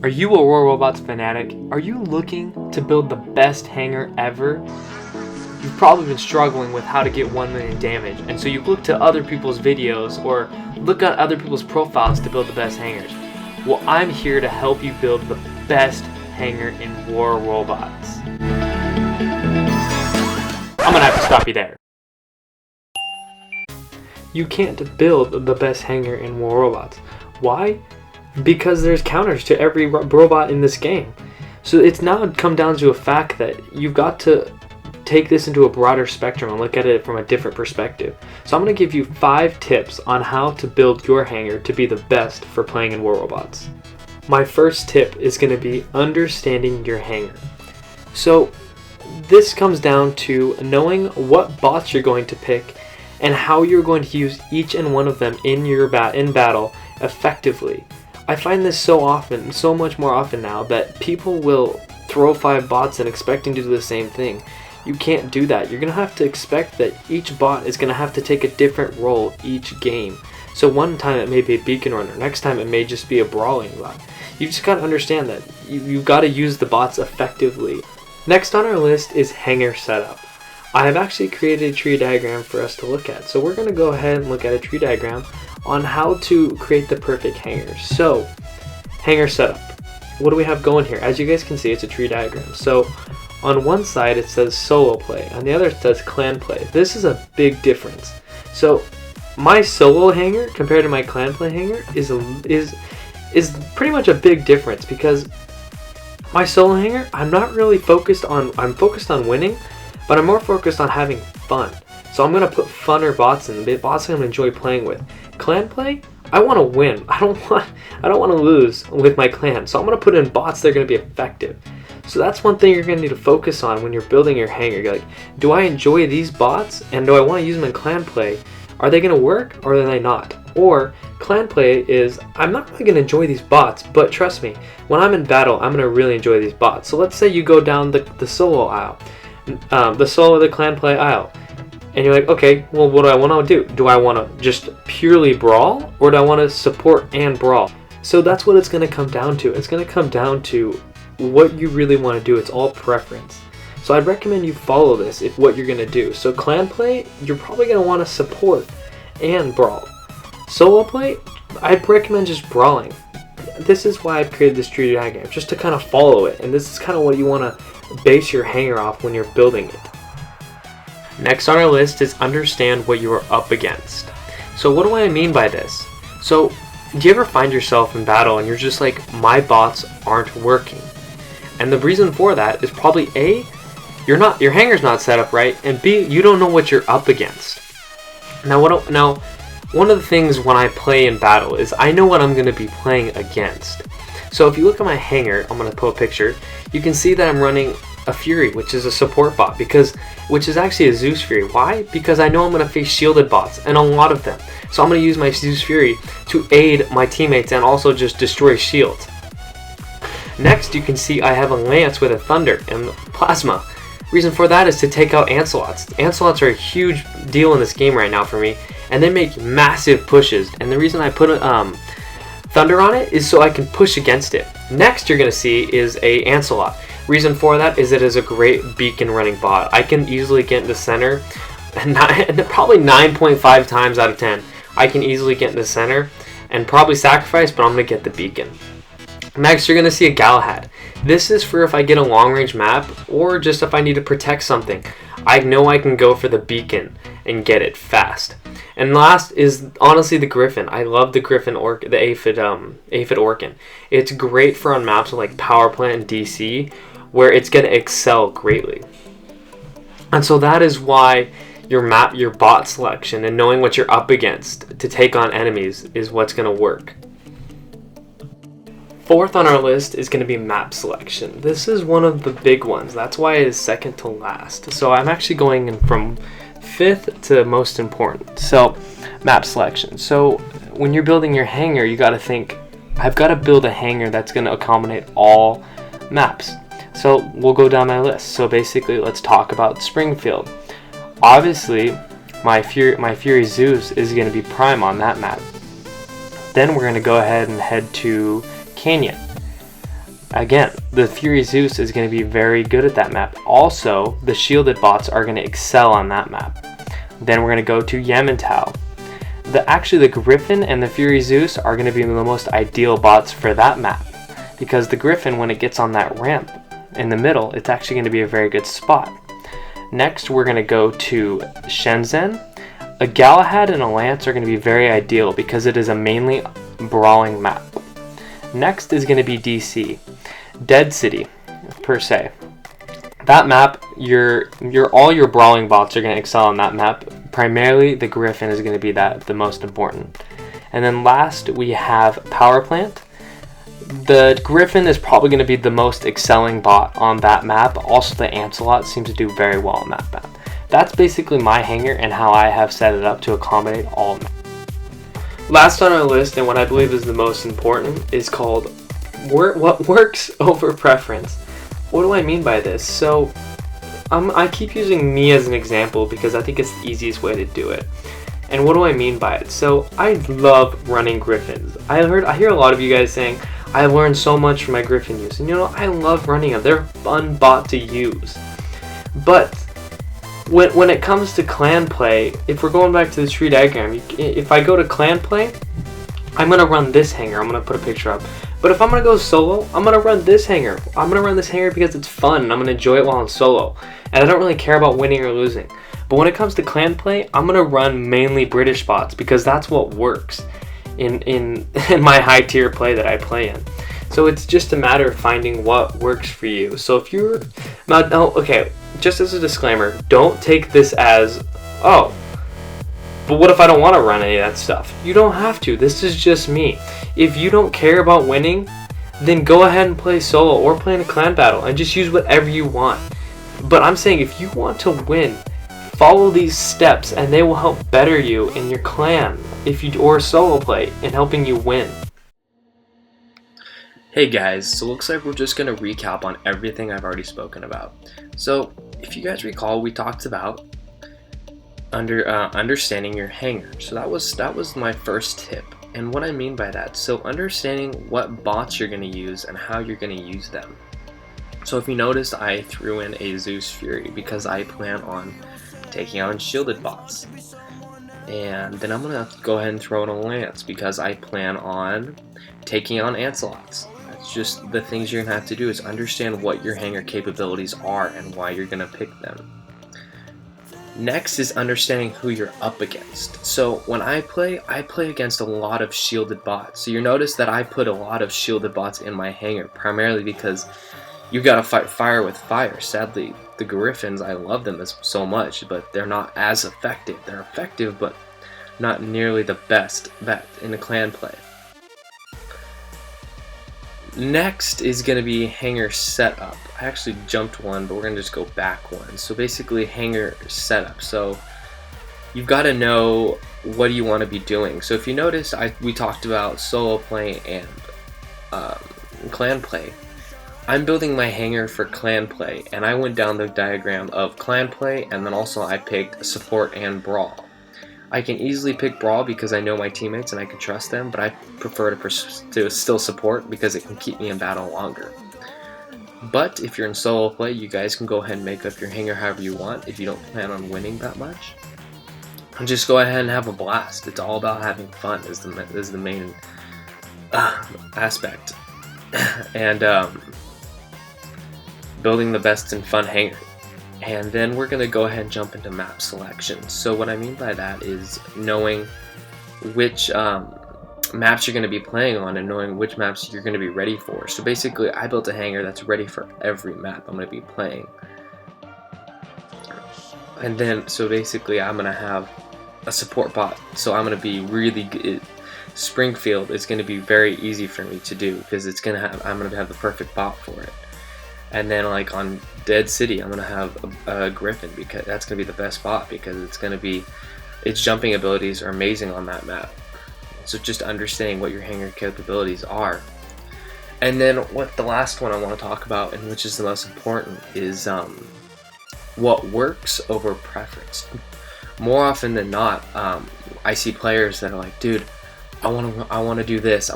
Are you a War Robots fanatic? Are you looking to build the best hangar ever? You've probably been struggling with how to get 1 million damage, and so you look to other people's videos or look at other people's profiles to build the best hangars. Well, I'm here to help you build the best hangar in War Robots. I'm gonna have to stop you there. You can't build the best hangar in War Robots. Why? Because there's counters to every robot in this game. So it's now come down to a fact that you've got to take this into a broader spectrum and look at it from a different perspective. So I'm going to give you 5 tips on how to build your hangar to be the best for playing in War Robots. My first tip is going to be understanding your hangar. So this comes down to knowing what bots you're going to pick and how you're going to use each and one of them in battle effectively. I find this so much more often now, that people will throw 5 bots and expecting to do the same thing. You can't do that. You're going to have to expect that each bot is going to have to take a different role each game. So one time it may be a beacon runner, next time it may just be a brawling bot. You just got to understand that you've got to use the bots effectively. Next on our list is hangar setup. I have actually created a tree diagram for us to look at. So we're going to go ahead and look at a tree diagram on how to create the perfect hangar. So, hangar setup. What do we have going here? As you guys can see, it's a tree diagram. So, on one side it says solo play, on the other it says clan play. This is a big difference. So, my solo hangar compared to my clan play hangar is pretty much a big difference, because my solo hangar, I'm focused on winning, but I'm more focused on having fun. So I'm going to put funner bots in, the bots I'm going to enjoy playing with. Clan play, I want to win. I don't want to lose with my clan. So I'm going to put in bots that are going to be effective. So that's one thing you're going to need to focus on when you're building your hangar. You're like, do I enjoy these bots, and do I want to use them in clan play? Are they going to work, or are they not? Or clan play is, I'm not really going to enjoy these bots, but trust me, when I'm in battle, I'm going to really enjoy these bots. So let's say you go down the solo aisle, the clan play aisle. And you're like, okay, well, what do I want to do? Do I want to just purely brawl, or do I want to support and brawl? So that's what it's going to come down to. It's going to come down to what you really want to do. It's all preference. So I'd recommend you follow this if what you're going to do. So clan play, you're probably going to want to support and brawl. Solo play, I'd recommend just brawling. This is why I've created this tree diagram, just to kind of follow it. And this is kind of what you want to base your hangar off when you're building it. Next on our list is understand what you are up against. So what do I mean by this? So do you ever find yourself in battle and you're just like, my bots aren't working? And the reason for that is probably A, your hangar's not set up right, and B, you don't know what you're up against. Now one of the things when I play in battle is I know what I'm going to be playing against. So if you look at my hangar, I'm going to pull a picture, you can see that I'm running a Fury, which is a support bot, which is actually a Zeus Fury. Why? Because I know I'm going to face shielded bots, and a lot of them. So I'm going to use my Zeus Fury to aid my teammates and also just destroy shields. Next, you can see I have a Lance with a Thunder and Plasma. Reason for that is to take out Ancelots. Ancelots are a huge deal in this game right now for me, and they make massive pushes. And the reason I put Thunder on it is so I can push against it. Next, you're going to see is a Ancelot. Reason for that is it is a great beacon running bot. I can easily get in the center, and probably 9.5 times out of 10, I can easily get in the center and probably sacrifice, but I'm going to get the beacon. Next, you're going to see a Galahad. This is for if I get a long range map, or just if I need to protect something. I know I can go for the beacon and get it fast. And last is honestly the Griffin. I love the Griffin the Aphid Orkin. It's great for on maps like Power Plant and DC, where it's going to excel greatly. And so that is why your bot selection and knowing what you're up against to take on enemies is what's going to work. Fourth on our list is going to be map selection. This is one of the big ones. That's why it is second to last. So I'm actually going in from 5th to most important. So map selection. So when you're building your hangar, you got to think, I've got to build a hangar that's going to accommodate all maps. So we'll go down my list. So basically, let's talk about Springfield. Obviously, my Fury Zeus is going to be prime on that map. Then we're going to go ahead and head to Canyon. Again, the Fury Zeus is going to be very good at that map. Also, the shielded bots are going to excel on that map. Then we're going to go to Yamantau. Actually, the Griffin and the Fury Zeus are going to be the most ideal bots for that map, because the Griffin, when it gets on that ramp in the middle, it's actually going to be a very good spot. Next, we're going to go to Shenzhen. A Galahad and a Lance are going to be very ideal because it is a mainly brawling map. Next is going to be DC, Dead City, per se. That map, all your brawling bots are going to excel on that map. Primarily, the Griffin is going to be the most important. And then last, we have Power Plant. The Griffin is probably going to be the most excelling bot on that map. Also, the Ancelot seems to do very well on that map. That's basically my hanger and how I have set it up to accommodate all maps. Last on our list, and what I believe is the most important, is called what works over preference. What do I mean by this? So, I keep using me as an example because I think it's the easiest way to do it. And what do I mean by it? So, I love running Griffins. I hear a lot of you guys saying, I learned so much from my Griffin use. And I love running them. They're a fun bot to use. But when it comes to clan play, if we're going back to the tree diagram, if I go to clan play, I'm going to run this hanger. I'm going to put a picture up. But if I'm going to go solo, I'm going to run this hanger. I'm going to run this hanger because it's fun and I'm going to enjoy it while I'm solo. And I don't really care about winning or losing. But when it comes to clan play, I'm going to run mainly British bots because that's what works in my high tier play that I play in. So it's just a matter of finding what works for you. So if you're okay, just as a disclaimer, don't take this as, oh, but what if I don't want to run any of that stuff? You don't have to. This is just me. If you don't care about winning, then go ahead and play solo or play in a clan battle and just use whatever you want. But I'm saying if you want to win, follow these steps and they will help better you in your clan or solo play in helping you win. Hey guys, so looks like we're just going to recap on everything I've already spoken about. So if you guys recall, we talked about understanding your hanger. So that was my first tip. And what I mean by that, so understanding what bots you're going to use and how you're going to use them. So if you noticed, I threw in a Zeus Fury because I plan on taking on shielded bots. And then I'm going to go ahead and throw in a Lance because I plan on taking on Ancelots. That's just the things you're going to have to do is understand what your hanger capabilities are and why you're going to pick them. Next is understanding who you're up against. So when I play against a lot of shielded bots. So you notice that I put a lot of shielded bots in my hanger, primarily because you gotta fight fire with fire. Sadly, the Griffins, I love them so much, but they're not as effective. They're effective, but not nearly the best bet in a clan play. Next is going to be hanger setup. I actually jumped one, but we're going to just go back one. So basically hanger setup. So you've got to know what you want to be doing. So if you notice, we talked about solo play and clan play. I'm building my hanger for clan play, and I went down the diagram of clan play, and then also I picked support and brawl. I can easily pick brawl because I know my teammates and I can trust them, but I prefer to still support because it can keep me in battle longer. But if you're in solo play, you guys can go ahead and make up your hanger however you want if you don't plan on winning that much. And just go ahead and have a blast. It's all about having fun is the main aspect. And building the best and fun hanger. And then we're going to go ahead and jump into map selection. So what I mean by that is knowing which maps you're going to be playing on and knowing which maps you're going to be ready for. So basically, I built a hanger that's ready for every map I'm going to be playing. And then, so basically, I'm going to have a support bot. So I'm going to be really good. Springfield is going to be very easy for me to do because I'm going to have the perfect bot for it. And then like on Dead City, I'm going to have a Griffin because that's going to be the best bot because its jumping abilities are amazing on that map. So just understanding what your hanger capabilities are. And then the last one I want to talk about, and which is the most important, is what works over preference. More often than not, I see players that are like, dude, I want to do this,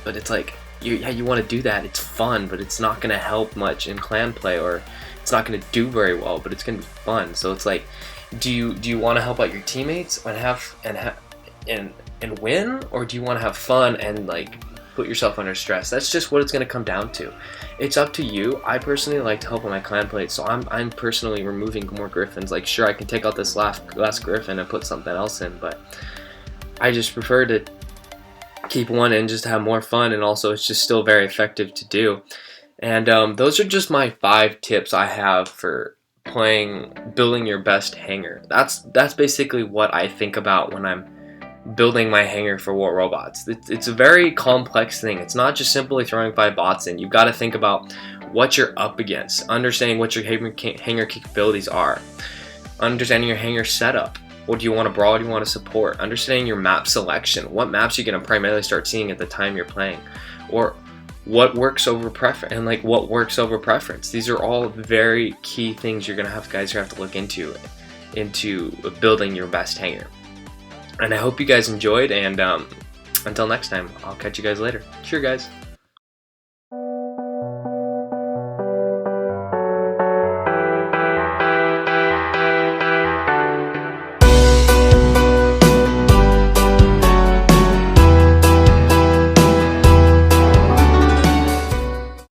but it's like, you want to do that. It's fun, but it's not going to help much in clan play, or it's not going to do very well, but it's going to be fun. So it's like, do you want to help out your teammates and win, or do you want to have fun and like put yourself under stress? That's just what it's going to come down to. It's up to you. I personally like to help on my clan play, so I'm personally removing more griffins. Like, sure, I can take out this last griffin and put something else in, but I just prefer to keep one in just to have more fun, and also it's just still very effective to do. And those are just my 5 tips I have for building your best hangar. That's basically what I think about when I'm building my hangar for War Robots. It's a very complex thing. It's not just simply throwing 5 bots in. You've got to think about what you're up against, understanding what your hangar capabilities are, understanding your hangar setup. What do you want to brawl? What do you want to support? Understanding your map selection. What maps you're going to primarily start seeing at the time you're playing, or what works over preference, and like what works over preference. These are all very key things you're going to have to look into building your best hangar. And I hope you guys enjoyed, and until next time, I'll catch you guys later. Cheers, guys.